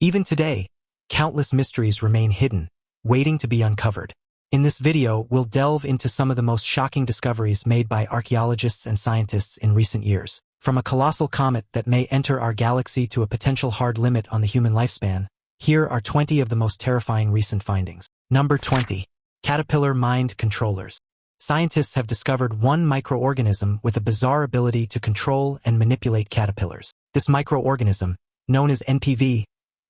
Even today, countless mysteries remain hidden, waiting to be uncovered. In this video, we'll delve into some of the most shocking discoveries made by archaeologists and scientists in recent years. From a colossal comet that may enter our galaxy to a potential hard limit on the human lifespan, here are 20 of the most terrifying recent findings. Number 20. Caterpillar mind controllers. Scientists have discovered one microorganism with a bizarre ability to control and manipulate caterpillars. This microorganism, known as NPV,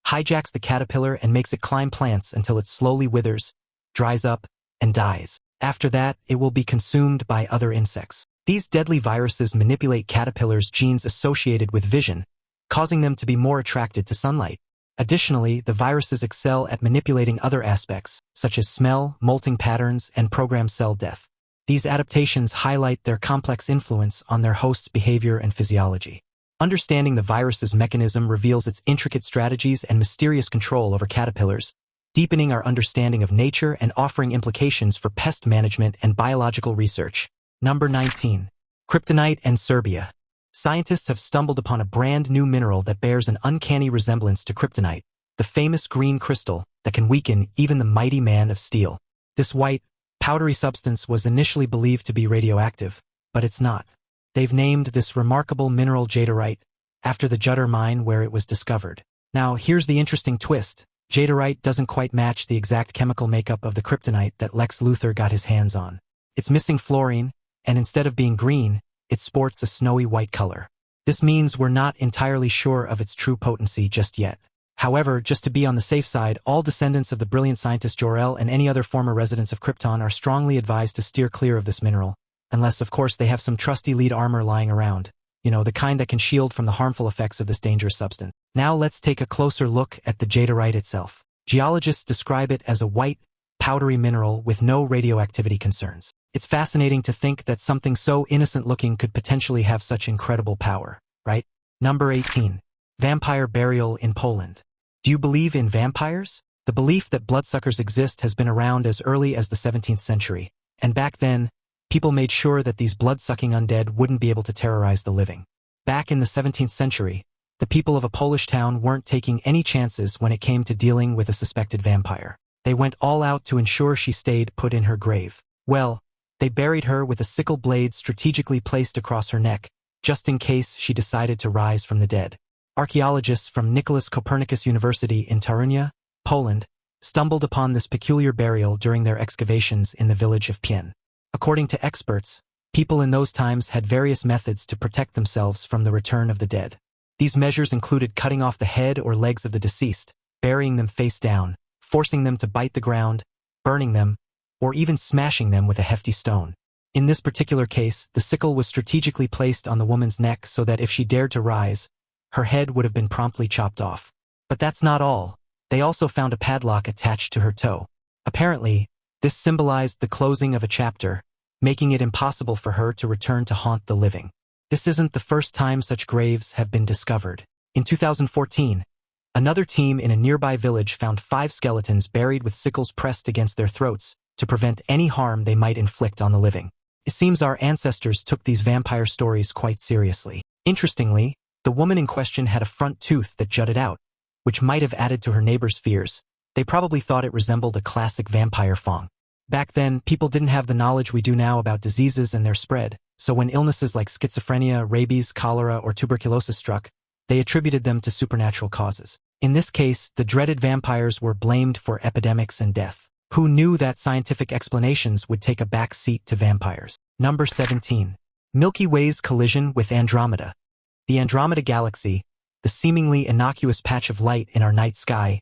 hijacks the caterpillar and makes it climb plants until it slowly withers, dries up, and dies. After that, it will be consumed by other insects. These deadly viruses manipulate caterpillars' genes associated with vision, causing them to be more attracted to sunlight. Additionally, the viruses excel at manipulating other aspects, such as smell, molting patterns, and programmed cell death. These adaptations highlight their complex influence on their host's behavior and physiology. Understanding the virus's mechanism reveals its intricate strategies and mysterious control over caterpillars, deepening our understanding of nature and offering implications for pest management and biological research. Number 19. Kryptonite and Serbia. Scientists have stumbled upon a brand new mineral that bears an uncanny resemblance to kryptonite, the famous green crystal that can weaken even the mighty man of steel. This white, powdery substance was initially believed to be radioactive, but it's not. They've named this remarkable mineral jadeite, after the Judder mine where it was discovered. Now, here's the interesting twist. Jadeite doesn't quite match the exact chemical makeup of the kryptonite that Lex Luthor got his hands on. It's missing fluorine, and instead of being green, it sports a snowy white color. This means we're not entirely sure of its true potency just yet. However, just to be on the safe side, all descendants of the brilliant scientist Jor-El and any other former residents of Krypton are strongly advised to steer clear of this mineral, unless of course they have some trusty lead armor lying around. You know, the kind that can shield from the harmful effects of this dangerous substance. Now let's take a closer look at the jadeite itself. Geologists describe it as a white, powdery mineral with no radioactivity concerns. It's fascinating to think that something so innocent-looking could potentially have such incredible power, right? Number 18. Vampire burial in Poland. Do you believe in vampires? The belief that bloodsuckers exist has been around as early as the 17th century, and back then, people made sure that these blood-sucking undead wouldn't be able to terrorize the living. Back in the 17th century, the people of a Polish town weren't taking any chances when it came to dealing with a suspected vampire. They went all out to ensure she stayed put in her grave. Well, they buried her with a sickle blade strategically placed across her neck, just in case she decided to rise from the dead. Archaeologists from Nicholas Copernicus University in Torunia, Poland, stumbled upon this peculiar burial during their excavations in the village of Pien. According to experts, people in those times had various methods to protect themselves from the return of the dead. These measures included cutting off the head or legs of the deceased, burying them face down, forcing them to bite the ground, burning them, or even smashing them with a hefty stone. In this particular case, the sickle was strategically placed on the woman's neck so that if she dared to rise, her head would have been promptly chopped off. But that's not all. They also found a padlock attached to her toe. Apparently, this symbolized the closing of a chapter, making it impossible for her to return to haunt the living. This isn't the first time such graves have been discovered. In 2014, another team in a nearby village found 5 skeletons buried with sickles pressed against their throats to prevent any harm they might inflict on the living. It seems our ancestors took these vampire stories quite seriously. Interestingly, the woman in question had a front tooth that jutted out, which might have added to her neighbors' fears. They probably thought it resembled a classic vampire fang. Back then, people didn't have the knowledge we do now about diseases and their spread, so when illnesses like schizophrenia, rabies, cholera, or tuberculosis struck, they attributed them to supernatural causes. In this case, the dreaded vampires were blamed for epidemics and death. Who knew that scientific explanations would take a back seat to vampires? Number 17. Milky Way's collision with Andromeda. The Andromeda galaxy, the seemingly innocuous patch of light in our night sky,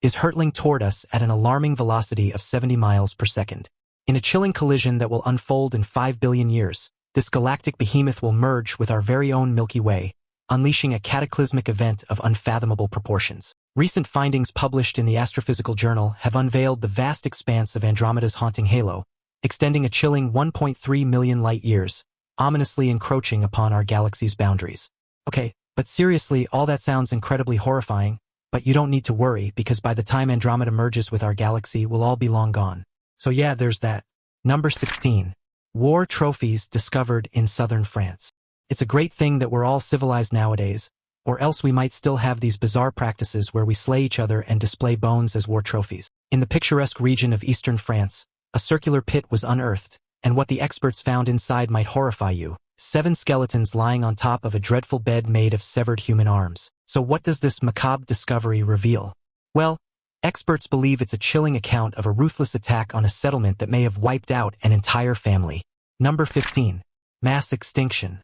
is hurtling toward us at an alarming velocity of 70 miles per second. In a chilling collision that will unfold in 5 billion years, this galactic behemoth will merge with our very own Milky Way, unleashing a cataclysmic event of unfathomable proportions. Recent findings published in the Astrophysical Journal have unveiled the vast expanse of Andromeda's haunting halo, extending a chilling 1.3 million light-years, ominously encroaching upon our galaxy's boundaries. Okay, but seriously, all that sounds incredibly horrifying, but you don't need to worry because by the time Andromeda merges with our galaxy, we'll all be long gone. So yeah, there's that. Number 16. War trophies discovered in southern France. It's a great thing that we're all civilized nowadays, or else we might still have these bizarre practices where we slay each other and display bones as war trophies. In the picturesque region of eastern France, a circular pit was unearthed, and what the experts found inside might horrify you. 7 skeletons lying on top of a dreadful bed made of severed human arms. So what does this macabre discovery reveal? Well, experts believe it's a chilling account of a ruthless attack on a settlement that may have wiped out an entire family. Number 15. Mass extinction.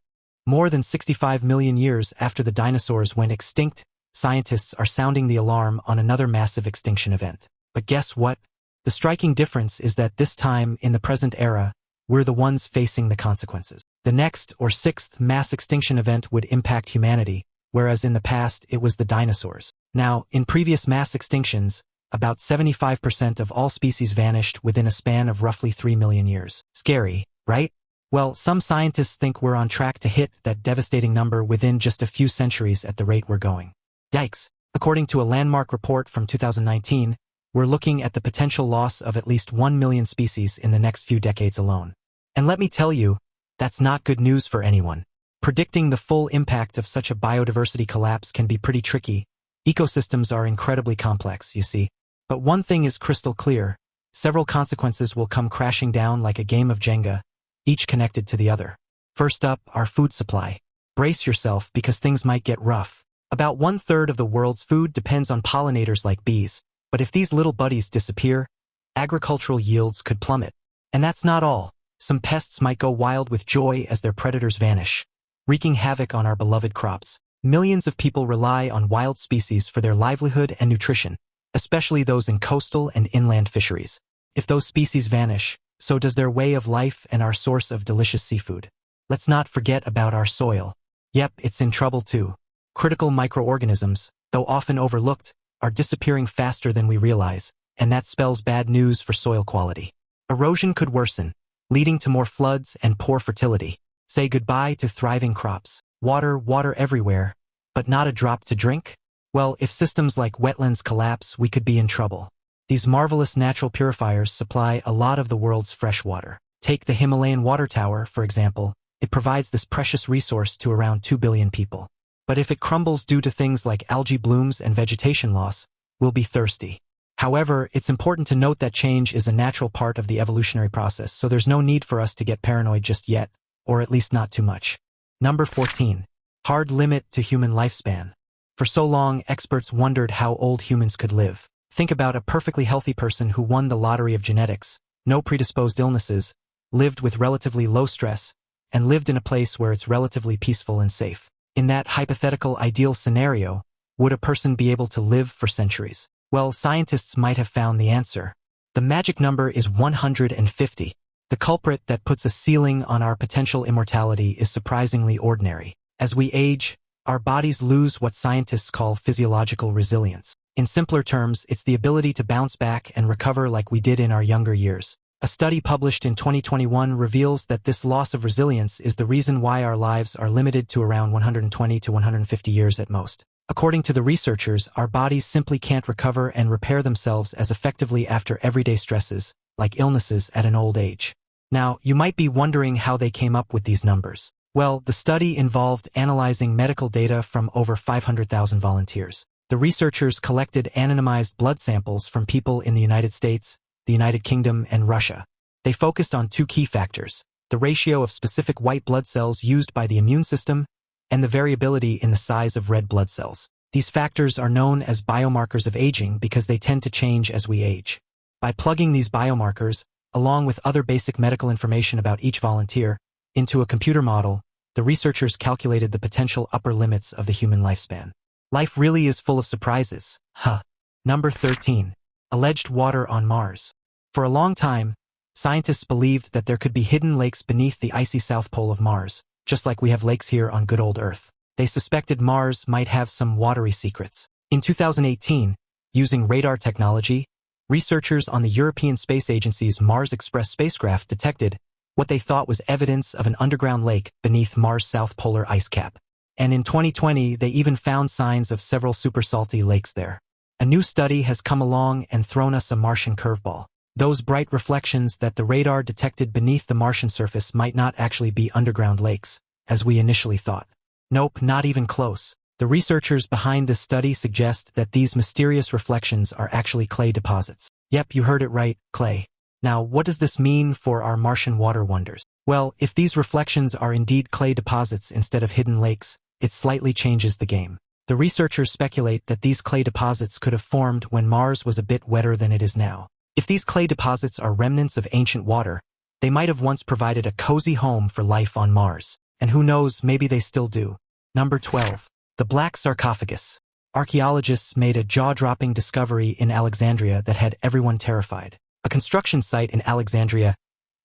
More than 65 million years after the dinosaurs went extinct, scientists are sounding the alarm on another massive extinction event. But guess what? The striking difference is that this time, in the present era, we're the ones facing the consequences. The next, or 6th, mass extinction event would impact humanity, whereas in the past it was the dinosaurs. Now, in previous mass extinctions, about 75% of all species vanished within a span of roughly 3 million years. Scary, right? Well, some scientists think we're on track to hit that devastating number within just a few centuries at the rate we're going. Yikes! According to a landmark report from 2019, we're looking at the potential loss of at least 1 million species in the next few decades alone. And let me tell you, that's not good news for anyone. Predicting the full impact of such a biodiversity collapse can be pretty tricky. Ecosystems are incredibly complex, you see. But one thing is crystal clear. Several consequences will come crashing down like a game of Jenga, each connected to the other. First up, our food supply. Brace yourself because things might get rough. About 1/3 of the world's food depends on pollinators like bees. But if these little buddies disappear, agricultural yields could plummet. And that's not all. Some pests might go wild with joy as their predators vanish, wreaking havoc on our beloved crops. Millions of people rely on wild species for their livelihood and nutrition, especially those in coastal and inland fisheries. If those species vanish, so does their way of life and our source of delicious seafood. Let's not forget about our soil. Yep, it's in trouble too. Critical microorganisms, though often overlooked, are disappearing faster than we realize, and that spells bad news for soil quality. Erosion could worsen, leading to more floods and poor fertility. Say goodbye to thriving crops. Water everywhere, but not a drop to drink? Well, if systems like wetlands collapse, we could be in trouble. These marvelous natural purifiers supply a lot of the world's fresh water. Take the Himalayan water tower, for example. It provides this precious resource to around 2 billion people. But if it crumbles due to things like algae blooms and vegetation loss, we'll be thirsty. However, it's important to note that change is a natural part of the evolutionary process, so there's no need for us to get paranoid just yet, or at least not too much. Number 14. Hard limit to human lifespan. For so long, experts wondered how old humans could live. Think about a perfectly healthy person who won the lottery of genetics, no predisposed illnesses, lived with relatively low stress, and lived in a place where it's relatively peaceful and safe. In that hypothetical ideal scenario, would a person be able to live for centuries? Well, scientists might have found the answer. The magic number is 150. The culprit that puts a ceiling on our potential immortality is surprisingly ordinary. As we age, our bodies lose what scientists call physiological resilience. In simpler terms, it's the ability to bounce back and recover like we did in our younger years. A study published in 2021 reveals that this loss of resilience is the reason why our lives are limited to around 120 to 150 years at most. According to the researchers, our bodies simply can't recover and repair themselves as effectively after everyday stresses, like illnesses at an old age. Now, you might be wondering how they came up with these numbers. Well, the study involved analyzing medical data from over 500,000 volunteers. The researchers collected anonymized blood samples from people in the United States, the United Kingdom, and Russia. They focused on 2 key factors: the ratio of specific white blood cells used by the immune system and the variability in the size of red blood cells. These factors are known as biomarkers of aging because they tend to change as we age. By plugging these biomarkers, along with other basic medical information about each volunteer, into a computer model, the researchers calculated the potential upper limits of the human lifespan. Life really is full of surprises, huh? Number 13. Alleged water on Mars. For a long time, scientists believed that there could be hidden lakes beneath the icy south pole of Mars, just like we have lakes here on good old Earth. They suspected Mars might have some watery secrets. In 2018, using radar technology, researchers on the European Space Agency's Mars Express spacecraft detected what they thought was evidence of an underground lake beneath Mars' south polar ice cap. And in 2020, they even found signs of several super salty lakes there. A new study has come along and thrown us a Martian curveball. Those bright reflections that the radar detected beneath the Martian surface might not actually be underground lakes, as we initially thought. Nope, not even close. The researchers behind this study suggest that these mysterious reflections are actually clay deposits. Yep, you heard it right, clay. Now, what does this mean for our Martian water wonders? Well, if these reflections are indeed clay deposits instead of hidden lakes, it slightly changes the game. The researchers speculate that these clay deposits could have formed when Mars was a bit wetter than it is now. If these clay deposits are remnants of ancient water, they might have once provided a cozy home for life on Mars. And who knows, maybe they still do. Number 12. The Black Sarcophagus. Archaeologists made a jaw-dropping discovery in Alexandria that had everyone terrified. A construction site in Alexandria,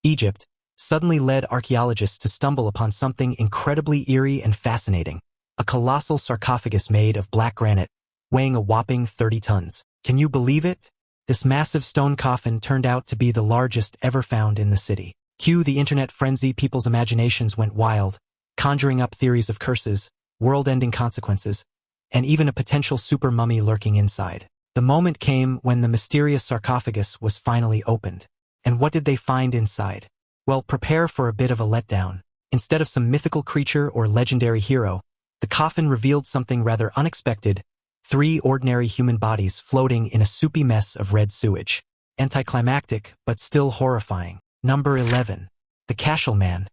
Egypt, suddenly led archaeologists to stumble upon something incredibly eerie and fascinating. A colossal sarcophagus made of black granite, weighing a whopping 30 tons. Can you believe it? This massive stone coffin turned out to be the largest ever found in the city. Cue the internet frenzy. People's imaginations went wild, conjuring up theories of curses, world-ending consequences, and even a potential super mummy lurking inside. The moment came when the mysterious sarcophagus was finally opened. And what did they find inside? Well, prepare for a bit of a letdown. Instead of some mythical creature or legendary hero, the coffin revealed something rather unexpected: 3 ordinary human bodies floating in a soupy mess of red sewage. Anticlimactic, but still horrifying. Number 11. The Cashel Man.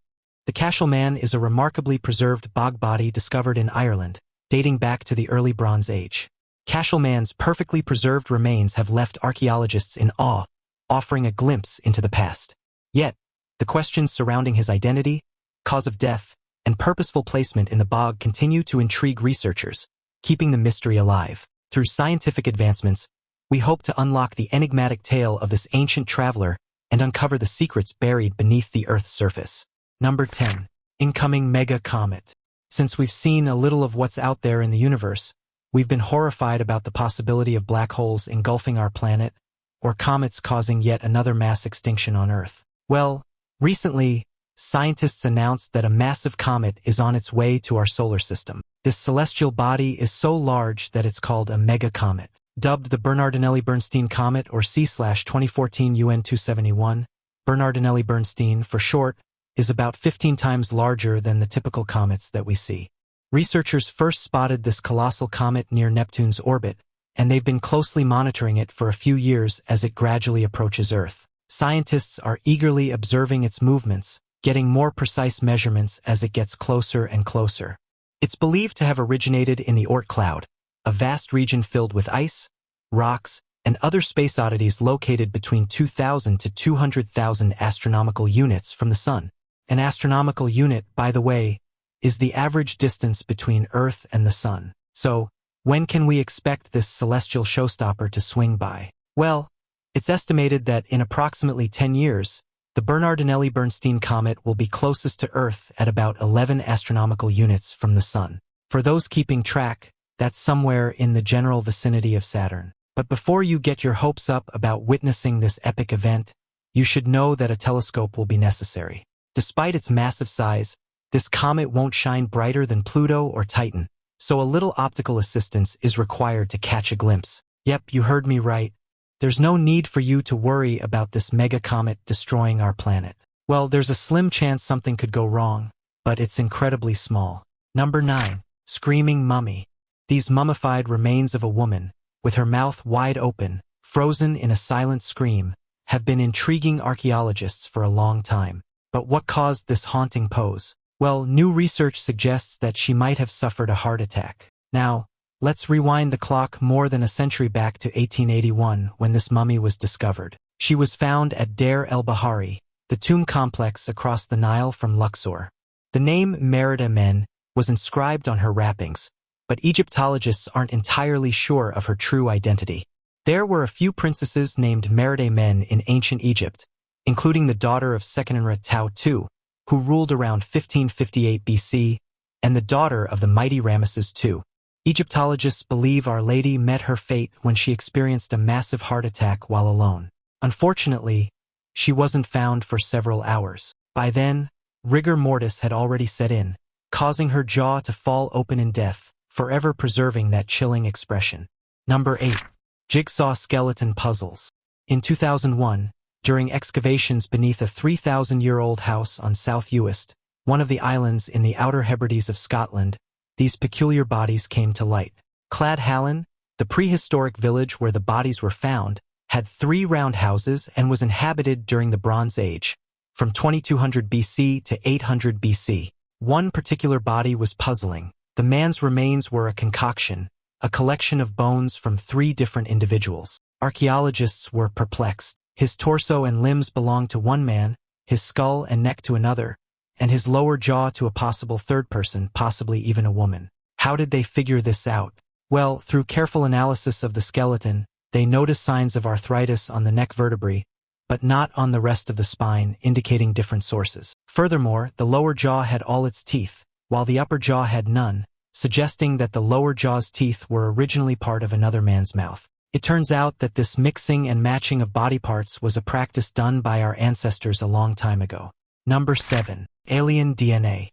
The Cashel Man is a remarkably preserved bog body discovered in Ireland, dating back to the early Bronze Age. Cashel Man's perfectly preserved remains have left archaeologists in awe, offering a glimpse into the past. Yet, the questions surrounding his identity, cause of death, and purposeful placement in the bog continue to intrigue researchers, keeping the mystery alive. Through scientific advancements, we hope to unlock the enigmatic tale of this ancient traveler and uncover the secrets buried beneath the Earth's surface. Number 10. Incoming Mega Comet. Since we've seen a little of what's out there in the universe, we've been horrified about the possibility of black holes engulfing our planet, or comets causing yet another mass extinction on Earth. Well, recently, scientists announced that a massive comet is on its way to our solar system. This celestial body is so large that it's called a megacomet. Dubbed the Bernardinelli-Bernstein Comet, or C/2014 UN 271, Bernardinelli-Bernstein for short, is about 15 times larger than the typical comets that we see. Researchers first spotted this colossal comet near Neptune's orbit, and they've been closely monitoring it for a few years as it gradually approaches Earth. Scientists are eagerly observing its movements, getting more precise measurements as it gets closer and closer. It's believed to have originated in the Oort cloud, a vast region filled with ice, rocks, and other space oddities located between 2,000 to 200,000 astronomical units from the Sun. An astronomical unit, by the way, is the average distance between Earth and the Sun. So, when can we expect this celestial showstopper to swing by? Well, it's estimated that in approximately 10 years, the Bernardinelli-Bernstein comet will be closest to Earth at about 11 astronomical units from the Sun. For those keeping track, that's somewhere in the general vicinity of Saturn. But before you get your hopes up about witnessing this epic event, you should know that a telescope will be necessary. Despite its massive size, this comet won't shine brighter than Pluto or Titan, so a little optical assistance is required to catch a glimpse. Yep, you heard me right. There's no need for you to worry about this mega comet destroying our planet. Well, there's a slim chance something could go wrong, but it's incredibly small. Number 9. Screaming Mummy. These mummified remains of a woman, with her mouth wide open, frozen in a silent scream, have been intriguing archaeologists for a long time. But what caused this haunting pose? Well, new research suggests that she might have suffered a heart attack. Now, let's rewind the clock more than a century back to 1881 when this mummy was discovered. She was found at Deir el-Bahari, the tomb complex across the Nile from Luxor. The name Merida Men was inscribed on her wrappings, but Egyptologists aren't entirely sure of her true identity. There were a few princesses named Merida Men in ancient Egypt, including the daughter of Seqenenre Tao II, who ruled around 1558 BC, and the daughter of the mighty Ramesses II. Egyptologists believe Our Lady met her fate when she experienced a massive heart attack while alone. Unfortunately, she wasn't found for several hours. By then, rigor mortis had already set in, causing her jaw to fall open in death, forever preserving that chilling expression. Number 8. Jigsaw Skeleton Puzzles. In 2001, during excavations beneath a 3,000-year-old house on South Uist, one of the islands in the Outer Hebrides of Scotland, these peculiar bodies came to light. Clad Hallen, the prehistoric village where the bodies were found, had 3 round houses and was inhabited during the Bronze Age, from 2200 BC to 800 BC. One particular body was puzzling. The man's remains were a concoction, a collection of bones from 3 different individuals. Archaeologists were perplexed. His torso and limbs belonged to one man, his skull and neck to another, and his lower jaw to a possible third person, possibly even a woman. How did they figure this out? Well, through careful analysis of the skeleton, they noticed signs of arthritis on the neck vertebrae, but not on the rest of the spine, indicating different sources. Furthermore, the lower jaw had all its teeth, while the upper jaw had none, suggesting that the lower jaw's teeth were originally part of another man's mouth. It turns out that this mixing and matching of body parts was a practice done by our ancestors a long time ago. Number 7. Alien DNA.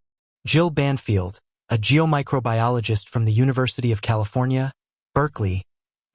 Jill Banfield, a geomicrobiologist from the University of California, Berkeley,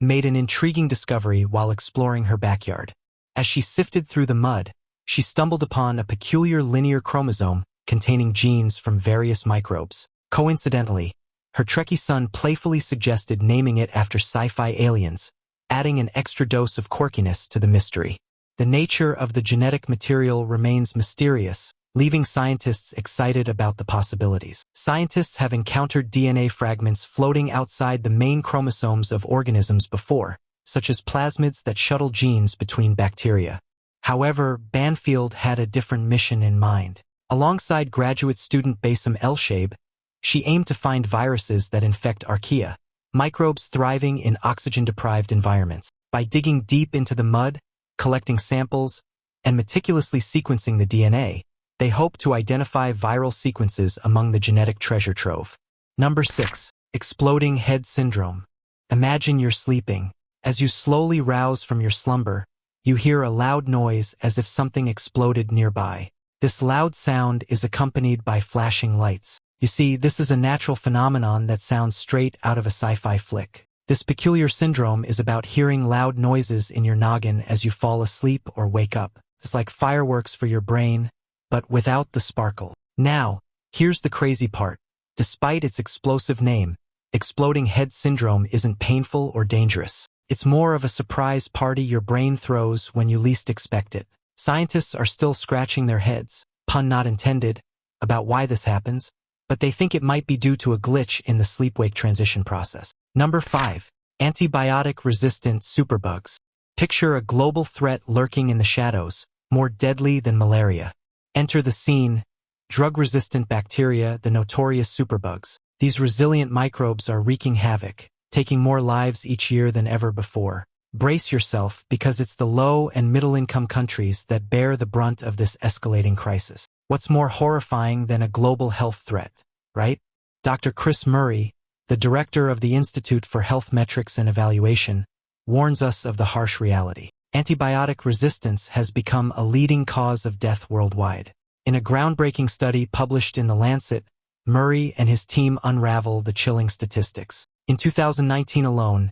made an intriguing discovery while exploring her backyard. As she sifted through the mud, she stumbled upon a peculiar linear chromosome containing genes from various microbes. Coincidentally, her Trekkie son playfully suggested naming it after sci-fi aliens, adding an extra dose of quirkiness to the mystery. The nature of the genetic material remains mysterious, leaving scientists excited about the possibilities. Scientists have encountered DNA fragments floating outside the main chromosomes of organisms before, such as plasmids that shuttle genes between bacteria. However, Banfield had a different mission in mind. Alongside graduate student Bassem Elshaib, she aimed to find viruses that infect archaea, microbes thriving in oxygen-deprived environments. By digging deep into the mud, collecting samples, and meticulously sequencing the DNA, they hope to identify viral sequences among the genetic treasure trove. Number 6. Exploding head syndrome. Imagine you're sleeping. As you slowly rouse from your slumber, you hear a loud noise as if something exploded nearby. This loud sound is accompanied by flashing lights. You see, this is a natural phenomenon that sounds straight out of a sci-fi flick. This peculiar syndrome is about hearing loud noises in your noggin as you fall asleep or wake up. It's like fireworks for your brain, but without the sparkle. Now, here's the crazy part. Despite its explosive name, exploding head syndrome isn't painful or dangerous. It's more of a surprise party your brain throws when you least expect it. Scientists are still scratching their heads, pun not intended, about why this happens, but they think it might be due to a glitch in the sleep-wake transition process. Number 5. Antibiotic-resistant superbugs. Picture a global threat lurking in the shadows, more deadly than malaria. Enter the scene, drug-resistant bacteria, the notorious superbugs. These resilient microbes are wreaking havoc, taking more lives each year than ever before. Brace yourself, because it's the low- and middle-income countries that bear the brunt of this escalating crisis. What's more horrifying than a global health threat, right? Dr. Chris Murray, the director of the Institute for Health Metrics and Evaluation, warns us of the harsh reality. Antibiotic resistance has become a leading cause of death worldwide. In a groundbreaking study published in The Lancet, Murray and his team unravel the chilling statistics. In 2019 alone,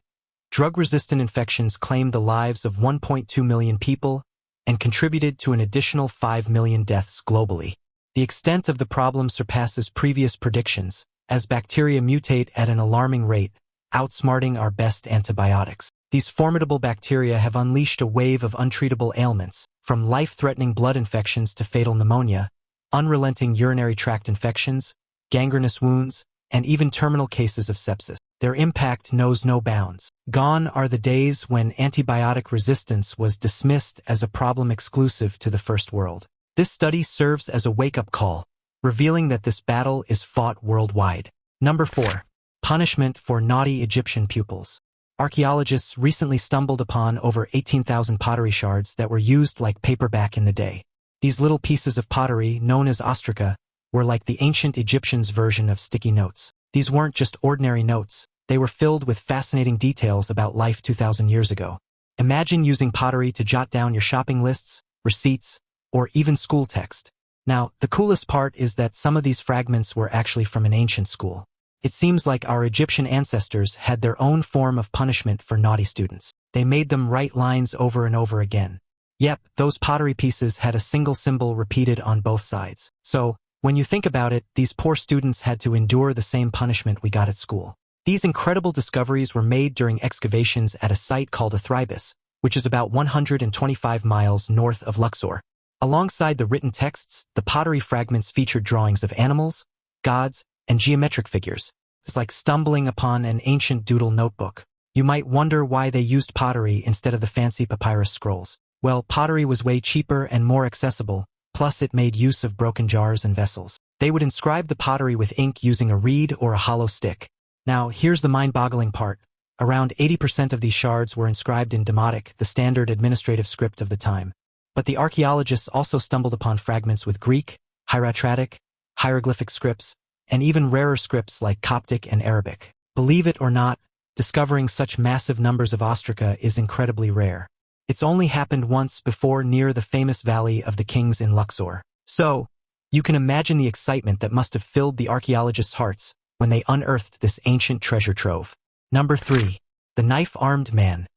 drug-resistant infections claimed the lives of 1.2 million people and contributed to an additional 5 million deaths globally. The extent of the problem surpasses previous predictions, as bacteria mutate at an alarming rate, outsmarting our best antibiotics. These formidable bacteria have unleashed a wave of untreatable ailments, from life-threatening blood infections to fatal pneumonia, unrelenting urinary tract infections, gangrenous wounds, and even terminal cases of sepsis. Their impact knows no bounds. Gone are the days when antibiotic resistance was dismissed as a problem exclusive to the First World. This study serves as a wake-up call, revealing that this battle is fought worldwide. Number 4. Punishment for naughty Egyptian pupils. Archaeologists recently stumbled upon over 18,000 pottery shards that were used like paper back in the day. These little pieces of pottery, known as ostraca, were like the ancient Egyptians' version of sticky notes. These weren't just ordinary notes. They were filled with fascinating details about life 2,000 years ago. Imagine using pottery to jot down your shopping lists, receipts, or even school text. Now, the coolest part is that some of these fragments were actually from an ancient school. It seems like our Egyptian ancestors had their own form of punishment for naughty students. They made them write lines over and over again. Yep, those pottery pieces had a single symbol repeated on both sides. So, When you think about it, these poor students had to endure the same punishment we got at school. These incredible discoveries were made during excavations at a site called Terrifies, which is about 125 miles north of Luxor. Alongside the written texts, the pottery fragments featured drawings of animals, gods, and geometric figures. It's like stumbling upon an ancient doodle notebook. You might wonder why they used pottery instead of the fancy papyrus scrolls. Well, pottery was way cheaper and more accessible, plus it made use of broken jars and vessels. They would inscribe the pottery with ink using a reed or a hollow stick. Now, here's the mind-boggling part. Around 80% of these shards were inscribed in Demotic, the standard administrative script of the time. But the archaeologists also stumbled upon fragments with Greek, hieratic, hieroglyphic scripts, and even rarer scripts like Coptic and Arabic. Believe it or not, discovering such massive numbers of ostraca is incredibly rare. It's only happened once before near the famous Valley of the Kings in Luxor. So, you can imagine the excitement that must have filled the archaeologists' hearts when they unearthed this ancient treasure trove. Number 3. The Knife-Armed Man.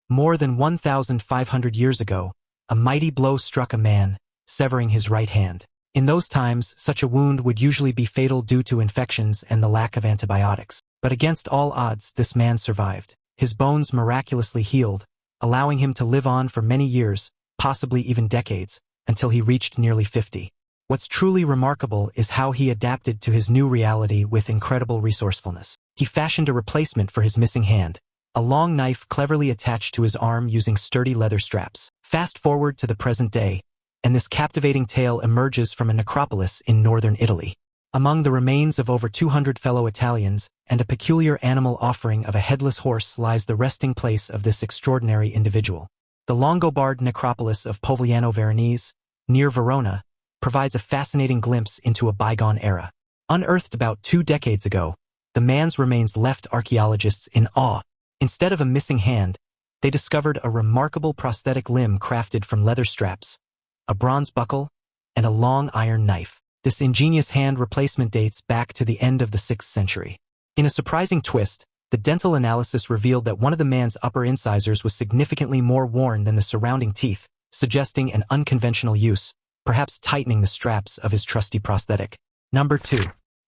More than 1,500 years ago, a mighty blow struck a man, severing his right hand. In those times, such a wound would usually be fatal due to infections and the lack of antibiotics. But against all odds, this man survived. His bones miraculously healed, allowing him to live on for many years, possibly even decades, until he reached nearly 50. What's truly remarkable is how he adapted to his new reality with incredible resourcefulness. He fashioned a replacement for his missing hand, a long knife cleverly attached to his arm using sturdy leather straps. Fast forward to the present day, and this captivating tale emerges from a necropolis in northern Italy. Among the remains of over 200 fellow Italians and a peculiar animal offering of a headless horse lies the resting place of this extraordinary individual. The Longobarд necropolis of Povigliano Veronese, near Verona, provides a fascinating glimpse into a bygone era. Unearthed about 2 decades ago, the man's remains left archaeologists in awe. Instead of a missing hand, they discovered a remarkable prosthetic limb crafted from leather straps, a bronze buckle, and a long iron knife. This ingenious hand replacement dates back to the end of the 6th century. In a surprising twist, the dental analysis revealed that one of the man's upper incisors was significantly more worn than the surrounding teeth, suggesting an unconventional use, perhaps tightening the straps of his trusty prosthetic. Number 2.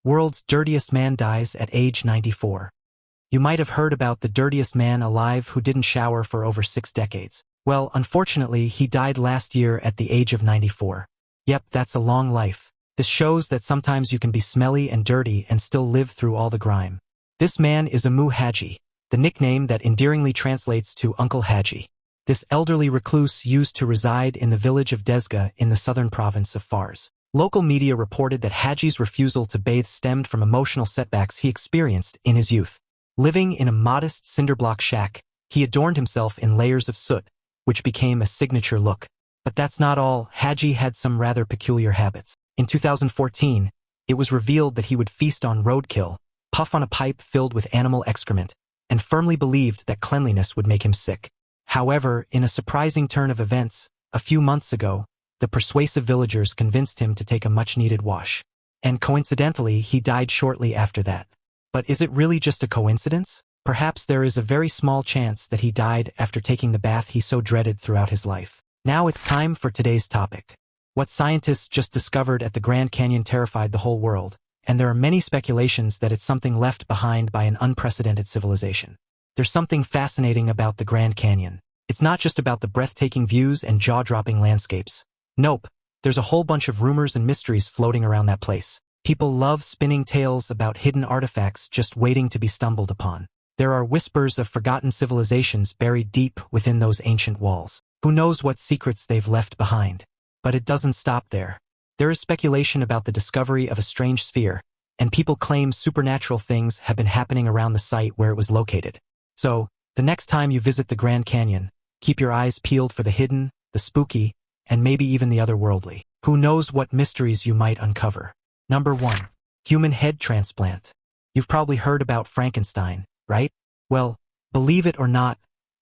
World's dirtiest man dies at age 94. You might have heard about the dirtiest man alive who didn't shower for over 6 decades. Well, unfortunately, he died last year at the age of 94. Yep, that's a long life. This shows that sometimes you can be smelly and dirty and still live through all the grime. This man is Amu Haji, the nickname that endearingly translates to Uncle Haji. This elderly recluse used to reside in the village of Dezga in the southern province of Fars. Local media reported that Haji's refusal to bathe stemmed from emotional setbacks he experienced in his youth. Living in a modest cinderblock shack, he adorned himself in layers of soot, which became a signature look. But that's not all. Haji had some rather peculiar habits. In 2014, it was revealed that he would feast on roadkill, puff on a pipe filled with animal excrement, and firmly believed that cleanliness would make him sick. However, in a surprising turn of events, a few months ago, the persuasive villagers convinced him to take a much-needed wash. And coincidentally, he died shortly after that. But is it really just a coincidence? Perhaps there is a very small chance that he died after taking the bath he so dreaded throughout his life. Now it's time for today's topic. What scientists just discovered at the Grand Canyon terrified the whole world, and there are many speculations that it's something left behind by an unprecedented civilization. There's something fascinating about the Grand Canyon. It's not just about the breathtaking views and jaw-dropping landscapes. Nope, there's a whole bunch of rumors and mysteries floating around that place. People love spinning tales about hidden artifacts just waiting to be stumbled upon. There are whispers of forgotten civilizations buried deep within those ancient walls. Who knows what secrets they've left behind? But it doesn't stop there. There is speculation about the discovery of a strange sphere, and people claim supernatural things have been happening around the site where it was located. So, the next time you visit the Grand Canyon, keep your eyes peeled for the hidden, the spooky, and maybe even the otherworldly. Who knows what mysteries you might uncover? Number 1. Human head transplant. You've probably heard about Frankenstein, right? Well, believe it or not,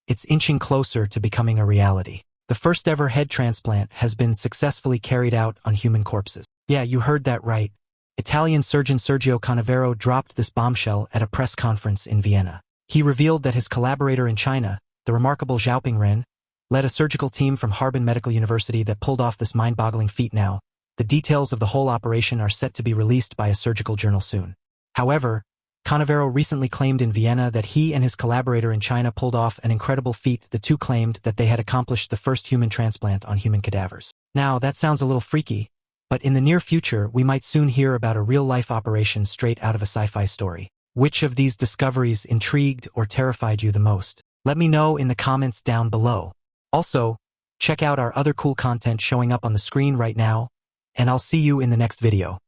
it's inching closer to becoming a reality. The first ever head transplant has been successfully carried out on human corpses. Yeah, you heard that right. Italian surgeon Sergio Canavero dropped this bombshell at a press conference in Vienna. He revealed that his collaborator in China, the remarkable Xiaoping Ren, led a surgical team from Harbin Medical University that pulled off this mind-boggling feat. Now, The details of the whole operation are set to be released by a surgical journal soon. However, Canavero recently claimed in Vienna that he and his collaborator in China pulled off an incredible feat. The two claimed that they had accomplished the first human transplant on human cadavers. Now, that sounds a little freaky, but in the near future, we might soon hear about a real-life operation straight out of a sci-fi story. Which of these discoveries intrigued or terrified you the most? Let me know in the comments down below. Also, check out our other cool content showing up on the screen right now, and I'll see you in the next video.